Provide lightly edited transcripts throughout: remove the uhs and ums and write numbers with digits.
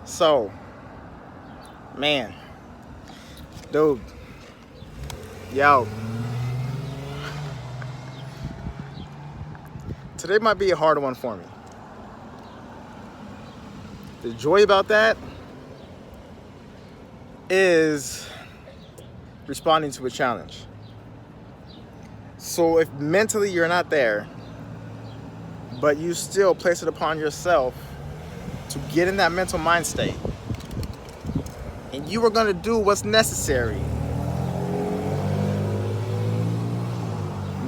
So, man, dude, yo, today might be a harder one for me. The joy about that is responding to a challenge. So if mentally you're not there, but you still place it upon yourself to get in that mental mind state, and you are going to do what's necessary,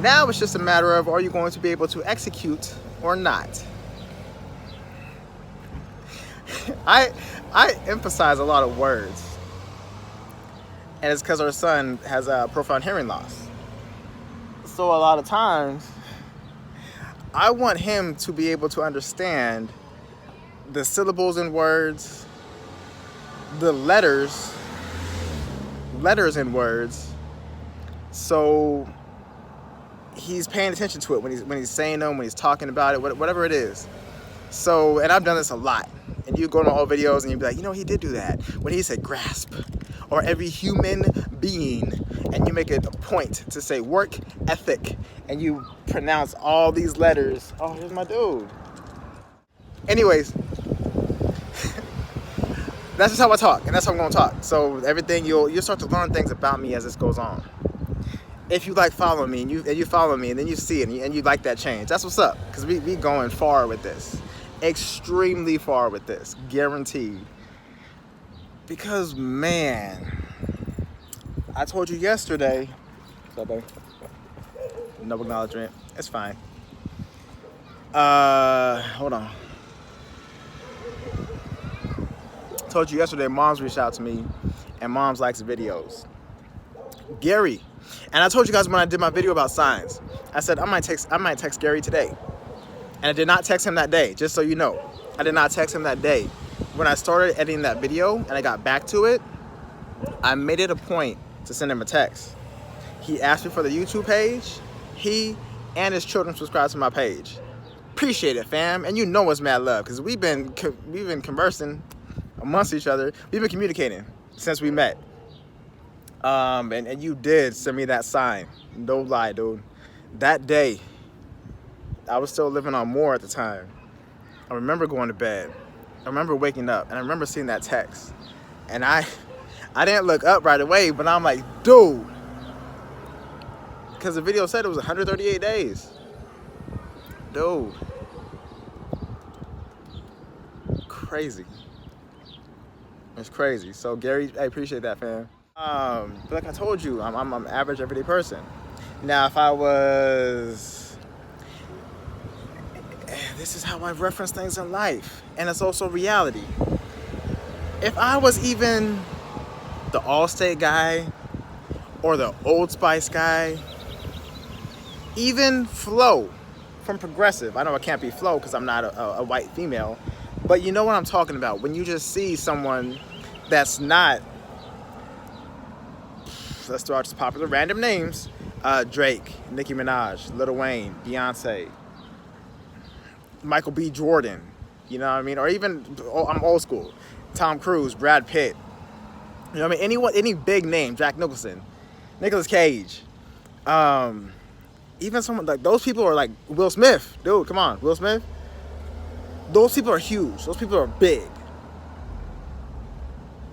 now it's just a matter of, are you going to be able to execute or not? I emphasize a lot of words, and it's because our son has a profound hearing loss. So a lot of times, I want him to be able to understand the syllables in words, the letters in words, so he's paying attention to it when he's saying them, when he's talking about it, whatever it is. So, and I've done this a lot. And you go to old videos and you'd be like, you know, he did do that when he said grasp, or every human being, and you make it a point to say work ethic, and you pronounce all these letters. Oh, here's my dude. Anyways, that's just how I talk, and that's how I'm gonna talk. So everything, you'll start to learn things about me as this goes on. If you like following me and you follow me and then you see it and you like that change, that's what's up. Because we going far with this. Extremely far with this. Guaranteed. Because, man, I told you yesterday. What's up, babe? No acknowledgement. It's fine. Hold on. I told you yesterday, Mom's reached out to me, and Mom's likes videos. Gary. And I told you guys when I did my video about signs, I said I might text Gary today. And I did not text him that day, just so you know. I did not text him that day. When I started editing that video and I got back to it, I made it a point to send him a text. He asked me for the YouTube page. He and his children subscribed to my page. Appreciate it, fam. And you know it's mad love, because we've been conversing amongst each other. We've been communicating since we met. And you did send me that sign. No lie, dude. That day, I was still living on Moore at the time. I remember going to bed. I remember waking up, and I remember seeing that text. And I didn't look up right away, but I'm like, dude. Because the video said it was 138 days. Dude. Crazy. It's crazy. So, Gary, I appreciate that, fam. But like I told you, I'm an average everyday person. Now, if I was, this is how I reference things in life, and it's also reality. If I was even the Allstate guy, or the Old Spice guy, even Flo from Progressive. I know I can't be Flo because I'm not a white female, but you know what I'm talking about. When you just see someone that's not, let's throw out just popular random names, Drake, Nicki Minaj, Lil Wayne, Beyonce, Michael B. Jordan, you know what I mean? Or even, I'm old school, Tom Cruise, Brad Pitt, you know what I mean? Any big name, Jack Nicholson, Nicolas Cage, even someone like, those people are like Will Smith, dude, come on, Will Smith. Those people are huge, those people are big.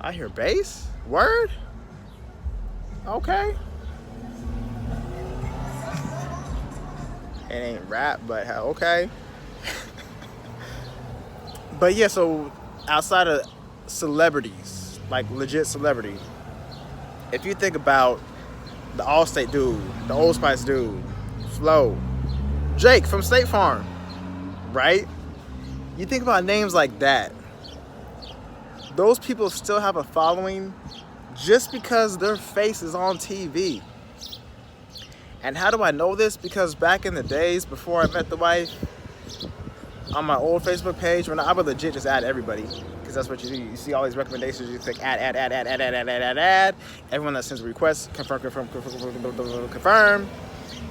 I hear bass, word? Okay. It ain't rap, but okay. But yeah, so outside of celebrities, like legit celebrity, if you think about the Allstate dude, the Old Spice dude, Flo, Jake from State Farm, right? You think about names like that, those people still have a following just because their face is on TV. And how do I know this? Because back in the days before I met the wife, on my old Facebook page, when I would legit just add everybody, because that's what you do. You see all these recommendations, you click add. Everyone that sends a request, confirm,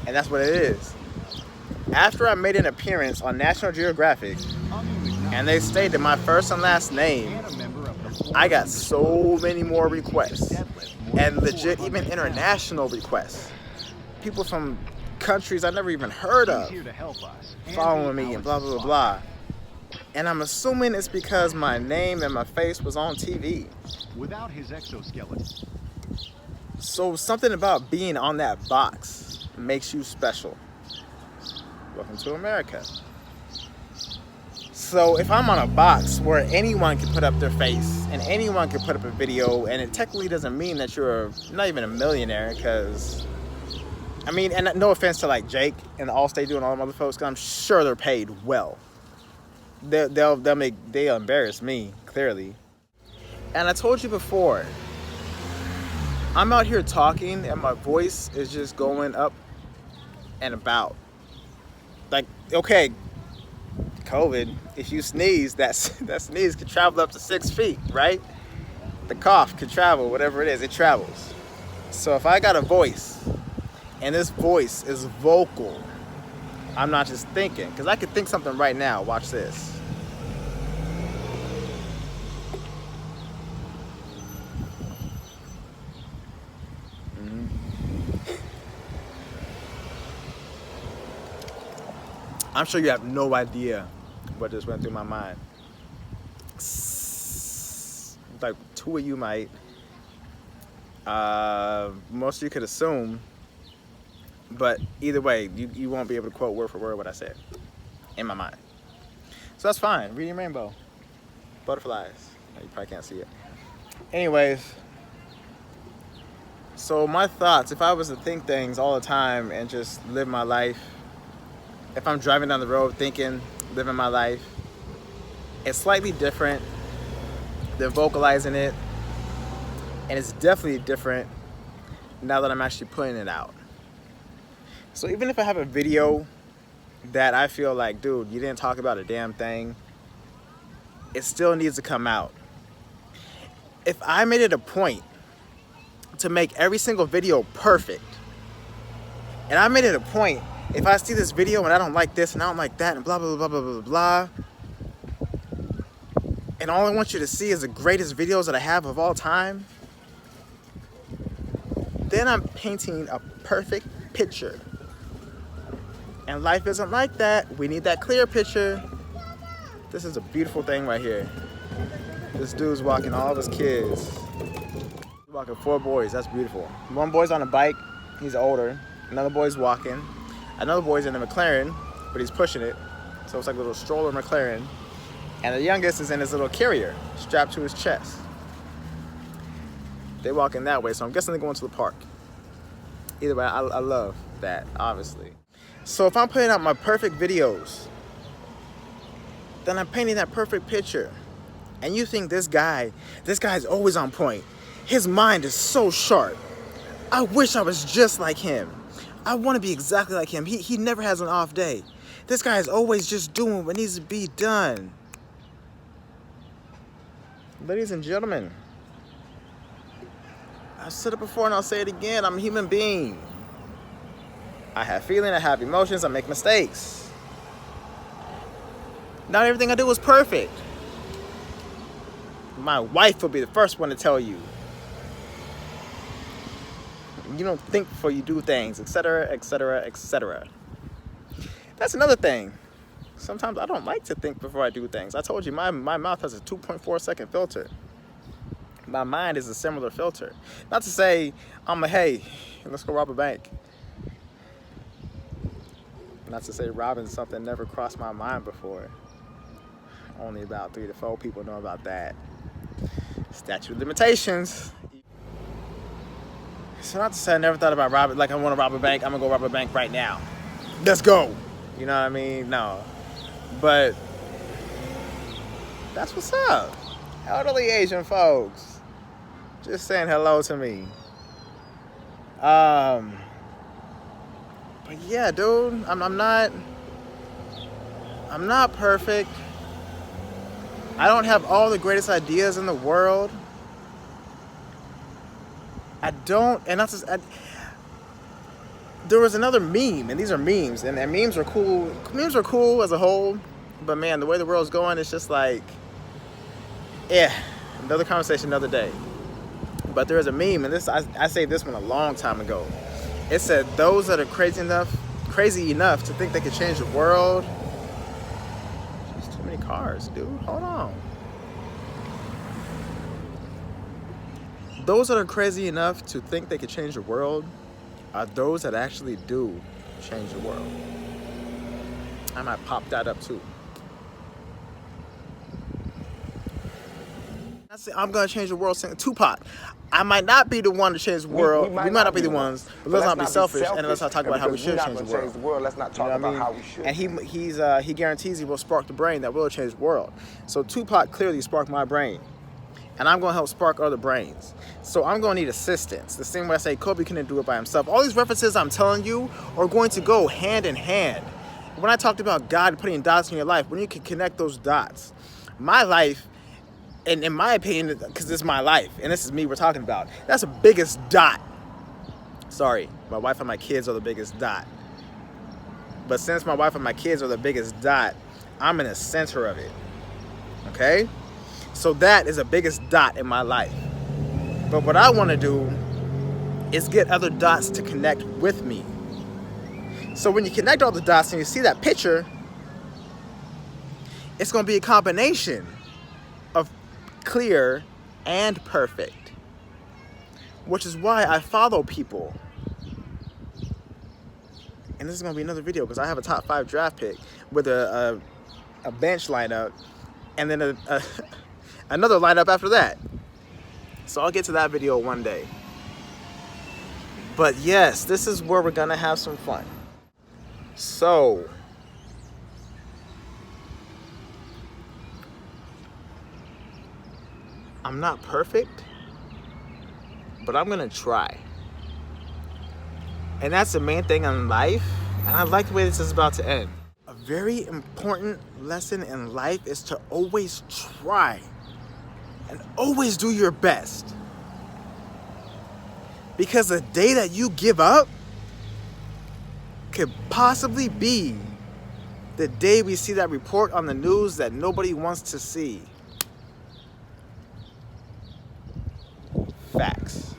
and that's what it is. After I made an appearance on National Geographic, and they stated my first and last name I got so many more requests, and legit even international requests. People from countries I never even heard of following me and blah, blah, blah, blah. And I'm assuming it's because my name and my face was on TV. Without his exoskeleton. So something about being on that box makes you special. Welcome to America. So if I'm on a box where anyone can put up their face and anyone can put up a video, and it technically doesn't mean that you're not even a millionaire, because I mean, and no offense to like Jake and the Allstate doing all them other folks, because I'm sure they're paid well. They'll embarrass me, clearly. And I told you before, I'm out here talking and my voice is just going up and about. Like, okay, COVID, if you sneeze, that sneeze could travel up to 6 feet, right? The cough could travel, whatever it is, it travels. So if I got a voice, and this voice is vocal, I'm not just thinking, because I could think something right now. Watch this. I'm sure you have no idea what just went through my mind. Like, two of you might. Most of you could assume. But either way, you won't be able to quote word for word what I said in my mind. So that's fine. Reading rainbow. Butterflies. You probably can't see it. Anyways. So my thoughts, if I was to think things all the time and just live my life, if I'm driving down the road thinking, living my life, it's slightly different than vocalizing it. And it's definitely different now that I'm actually putting it out. So even if I have a video that I feel like, dude, you didn't talk about a damn thing, it still needs to come out. If I made it a point to make every single video perfect, and I made it a point, if I see this video and I don't like this and I don't like that and blah, blah, blah, blah, blah, blah, and all I want you to see is the greatest videos that I have of all time, then I'm painting a perfect picture. And life isn't like that. We need that clear picture. This is a beautiful thing right here. This dude's walking all of his kids. He's walking 4 boys. That's beautiful. One boy's on a bike. He's older. Another boy's walking. Another boy's in a McLaren, but he's pushing it. So it's like a little stroller McLaren. And the youngest is in his little carrier, strapped to his chest. They're walking that way, so I'm guessing they're going to the park. Either way, I love that, obviously. So if I'm putting out my perfect videos, then I'm painting that perfect picture. And you think this guy's always on point. His mind is so sharp. I wish I was just like him. I want to be exactly like him. He never has an off day. This guy is always just doing what needs to be done. Ladies and gentlemen, I've said it before and I'll say it again. I'm a human being. I have feelings, I have emotions, I make mistakes. Not everything I do is perfect. My wife will be the first one to tell you. You don't think before you do things, etc., etc., etc. That's another thing. Sometimes I don't like to think before I do things. I told you my mouth has a 2.4 second filter. My mind is a similar filter. Not to say hey, let's go rob a bank. Not to say robbing something never crossed my mind before. Only about 3 to 4 people know about that. Statute of limitations. So not to say I never thought about robbing, like I want to rob a bank, I'm gonna go rob a bank right now. Let's go. You know what I mean? No. But that's what's up. Elderly Asian folks. Just saying hello to me. But yeah, dude, I'm not perfect. I don't have all the greatest ideas in the world. I don't, and that's just, there was another meme, and these are memes, and memes are cool. Memes are cool as a whole, but man, the way the world's going, it's just like, yeah, Another conversation, another day. But there is a meme, and this I saved this one a long time ago. It said, those that are crazy enough to think they could change the world. There's too many cars, dude. Hold on. Those that are crazy enough to think they could change the world are those that actually do change the world. I might pop that up too. I say I'm gonna change the world, saying Tupac. I might not be the one to change the world. We might not be the ones, but let's not be selfish, and let's not talk about how we should change the world. Let's not talk about how we should. And he guarantees he will spark the brain that will change the world. So Tupac clearly sparked my brain, and I'm gonna help spark other brains. So I'm gonna need assistance. The same way I say Kobe couldn't do it by himself. All these references I'm telling you are going to go hand in hand. When I talked about God putting dots in your life, when you can connect those dots, my life, and in my opinion, because this is my life, and this is me we're talking about, that's the biggest dot. Sorry, my wife and my kids are the biggest dot. But since my wife and my kids are the biggest dot, I'm in the center of it, okay? So that is the biggest dot in my life. But what I want to do is get other dots to connect with me. So when you connect all the dots and you see that picture, it's going to be a combination of clear and perfect, which is why I follow people. And this is going to be another video because I have a top 5 draft pick with a bench lineup and then another lineup after that. So I'll get to that video one day. But yes, this is where we're going to have some fun. So, I'm not perfect, but I'm gonna try. And that's the main thing in life, and I like the way this is about to end. A very important lesson in life is to always try and always do your best. Because the day that you give up could possibly be the day we see that report on the news that nobody wants to see. Facts.